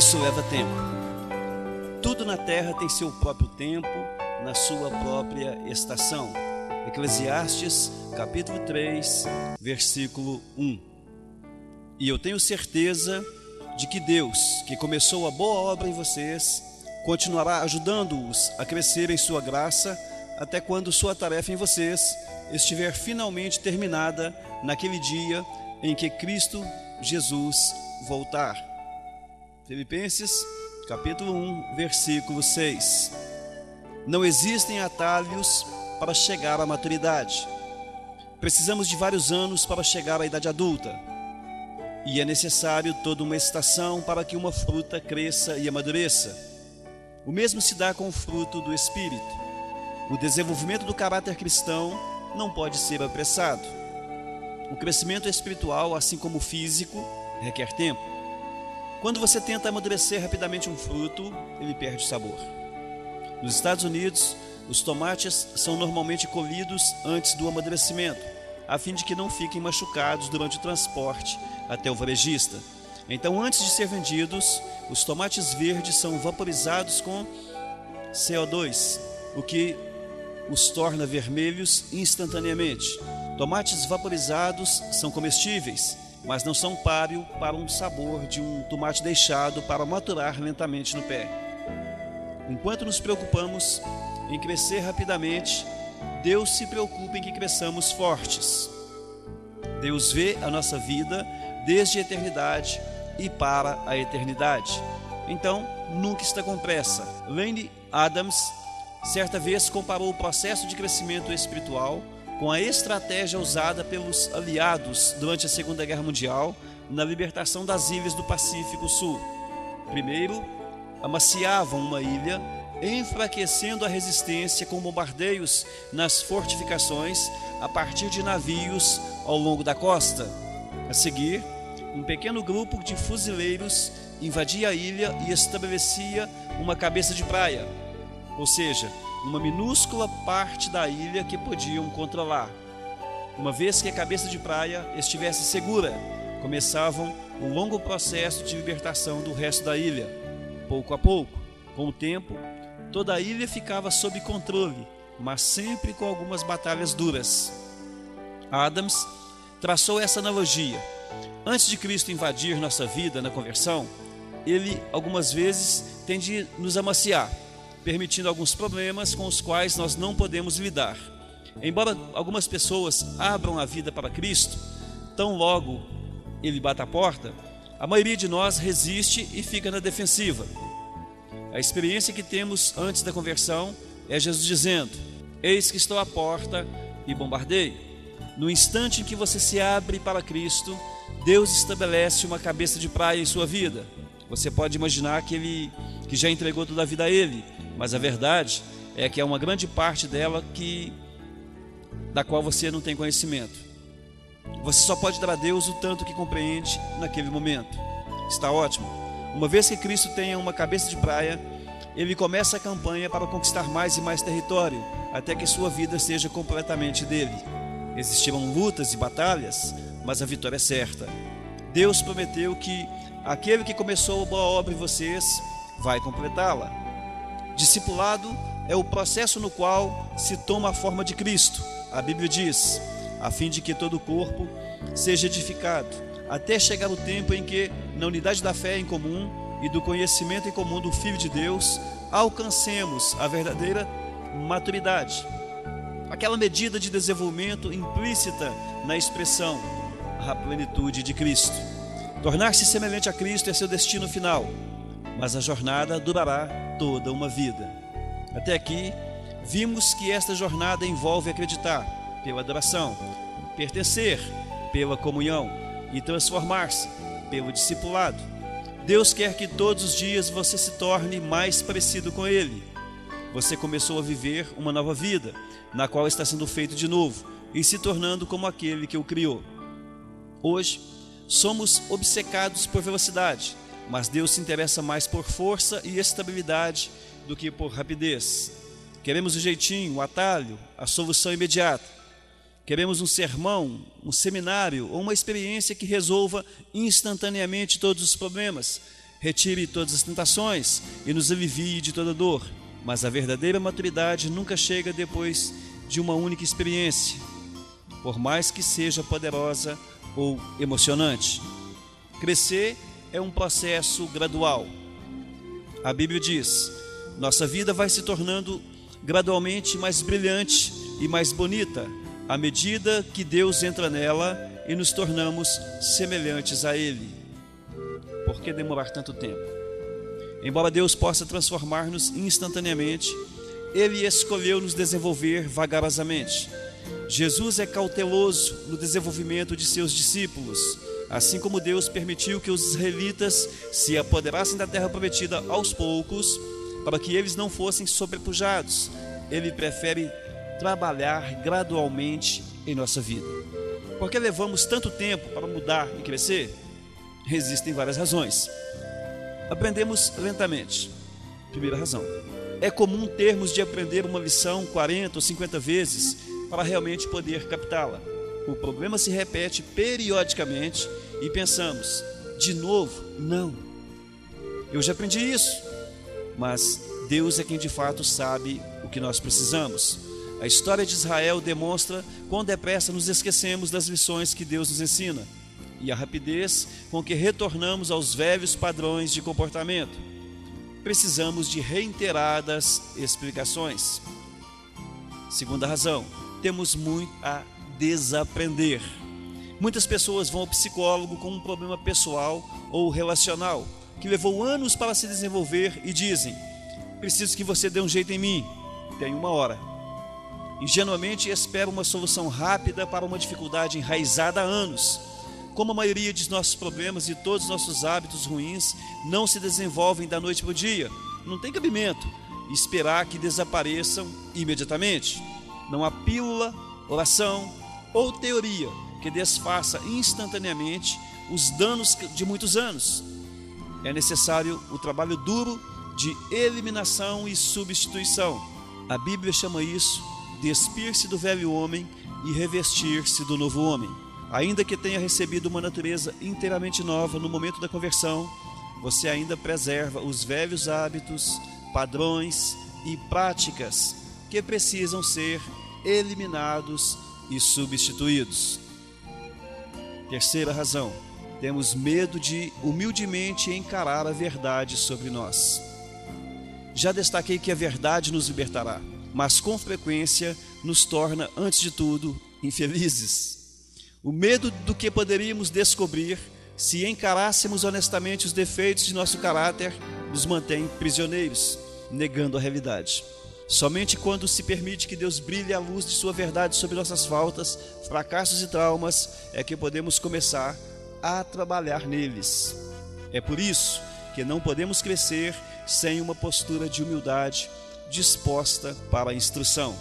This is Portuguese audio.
isso leva tempo. Tudo na terra tem seu próprio tempo, na sua própria estação. Eclesiastes, capítulo 3, versículo 1. E eu tenho certeza de que Deus, que começou a boa obra em vocês, continuará ajudando-os a crescer em sua graça, até quando sua tarefa em vocês estiver finalmente terminada naquele dia em que Cristo Jesus voltar. Filipenses, capítulo 1, versículo 6. Não existem atalhos para chegar à maturidade. Precisamos de vários anos para chegar à idade adulta. E é necessário toda uma estação para que uma fruta cresça e amadureça. O mesmo se dá com o fruto do Espírito. O desenvolvimento do caráter cristão não pode ser apressado. O crescimento espiritual, assim como o físico, requer tempo. Quando você tenta amadurecer rapidamente um fruto, ele perde o sabor. Nos Estados Unidos, os tomates são normalmente colhidos antes do amadurecimento, a fim de que não fiquem machucados durante o transporte até o varejista. Então, antes de ser vendidos, os tomates verdes são vaporizados com CO2, o que os torna vermelhos instantaneamente. Tomates vaporizados são comestíveis, mas não são páreo para um sabor de um tomate deixado para maturar lentamente no pé. Enquanto nos preocupamos em crescer rapidamente, Deus se preocupa em que cresçamos fortes. Deus vê a nossa vida desde a eternidade e para a eternidade. Então, nunca está com pressa. Lane Adams, certa vez, comparou o processo de crescimento espiritual com a estratégia usada pelos aliados durante a Segunda Guerra Mundial na libertação das ilhas do Pacífico Sul. Primeiro, amaciavam uma ilha, enfraquecendo a resistência com bombardeios nas fortificações a partir de navios ao longo da costa. A seguir, um pequeno grupo de fuzileiros invadia a ilha e estabelecia uma cabeça de praia, ou seja, uma minúscula parte da ilha que podiam controlar. Uma vez que a cabeça de praia estivesse segura, começavam um longo processo de libertação do resto da ilha. Pouco a pouco, com o tempo, toda a ilha ficava sob controle, mas sempre com algumas batalhas duras. Adams traçou essa analogia. Antes de Cristo invadir nossa vida na conversão, ele algumas vezes tem de nos amaciar, permitindo alguns problemas com os quais nós não podemos lidar. Embora algumas pessoas abram a vida para Cristo, tão logo ele bate a porta, a maioria de nós resiste e fica na defensiva. A experiência que temos antes da conversão é Jesus dizendo: eis que estou à porta e bombardeio. No instante em que você se abre para Cristo, Deus estabelece uma cabeça de praia em sua vida. Você pode imaginar que já entregou toda a vida a Ele, mas a verdade é que há uma grande parte dela da qual você não tem conhecimento. Você só pode dar a Deus o tanto que compreende naquele momento. Está ótimo. Uma vez que Cristo tenha uma cabeça de praia, Ele começa a campanha para conquistar mais e mais território, até que sua vida seja completamente dele. Existirão lutas e batalhas, mas a vitória é certa. Deus prometeu que aquele que começou a boa obra em vocês vai completá-la. Discipulado é o processo no qual se toma a forma de Cristo. A Bíblia diz: a fim de que todo o corpo seja edificado, até chegar o tempo em que, na unidade da fé em comum e do conhecimento em comum do Filho de Deus, alcancemos a verdadeira maturidade. Aquela medida de desenvolvimento implícita na expressão, a plenitude de Cristo. Tornar-se semelhante a Cristo é seu destino final, mas a jornada durará toda uma vida. Até aqui, vimos que esta jornada envolve acreditar, pela adoração, pertencer, pela comunhão, e transformar-se, pelo discipulado. Deus quer que todos os dias você se torne mais parecido com Ele. Você começou a viver uma nova vida, na qual está sendo feito de novo, e se tornando como aquele que o criou. Hoje, somos obcecados por velocidade, mas Deus se interessa mais por força e estabilidade do que por rapidez. Queremos o jeitinho, o atalho, a solução imediata. Queremos um sermão, um seminário ou uma experiência que resolva instantaneamente todos os problemas, retire todas as tentações e nos alivie de toda dor. Mas a verdadeira maturidade nunca chega depois de uma única experiência, por mais que seja poderosa ou emocionante. Crescer é um processo gradual. A Bíblia diz: nossa vida vai se tornando gradualmente mais brilhante e mais bonita à medida que Deus entra nela e nos tornamos semelhantes a Ele. Por que demorar tanto tempo? Embora Deus possa transformar-nos instantaneamente, Ele escolheu nos desenvolver vagarosamente. Jesus é cauteloso no desenvolvimento de seus discípulos, assim como Deus permitiu que os israelitas se apoderassem da terra prometida aos poucos, para que eles não fossem sobrepujados. Ele prefere trabalhar gradualmente em nossa vida. Por que levamos tanto tempo para mudar e crescer? Existem várias razões. Aprendemos lentamente. Primeira razão: é comum termos de aprender uma lição 40 ou 50 vezes para realmente poder captá-la. O problema se repete periodicamente e pensamos: de novo? Não. Eu já aprendi isso. Mas Deus é quem de fato sabe o que nós precisamos. A história de Israel demonstra quão depressa nos esquecemos das lições que Deus nos ensina e a rapidez com que retornamos aos velhos padrões de comportamento. Precisamos de reiteradas explicações. Segunda razão: temos muito a desaprender. Muitas pessoas vão ao psicólogo com um problema pessoal ou relacional que levou anos para se desenvolver e dizem: preciso que você dê um jeito em mim, tem uma hora. Ingenuamente esperam uma solução rápida para uma dificuldade enraizada há anos. Como a maioria de nossos problemas e todos os nossos hábitos ruins não se desenvolvem da noite para o dia, não tem cabimento esperar que desapareçam imediatamente. Não há pílula, oração ou teoria que desfaça instantaneamente os danos de muitos anos. É necessário o trabalho duro de eliminação e substituição. A Bíblia chama isso despir-se do velho homem e revestir-se do novo homem. Ainda que tenha recebido uma natureza inteiramente nova no momento da conversão, você ainda preserva os velhos hábitos, padrões e práticas que precisam ser eliminados e substituídos. Terceira razão: temos medo de humildemente encarar a verdade sobre nós. Já destaquei que a verdade nos libertará, mas com frequência nos torna, antes de tudo, infelizes. O medo do que poderíamos descobrir se encarássemos honestamente os defeitos de nosso caráter nos mantém prisioneiros, negando a realidade. Somente quando se permite que Deus brilhe a luz de sua verdade sobre nossas faltas, fracassos e traumas é que podemos começar a trabalhar neles. É por isso que não podemos crescer sem uma postura de humildade disposta para a instrução.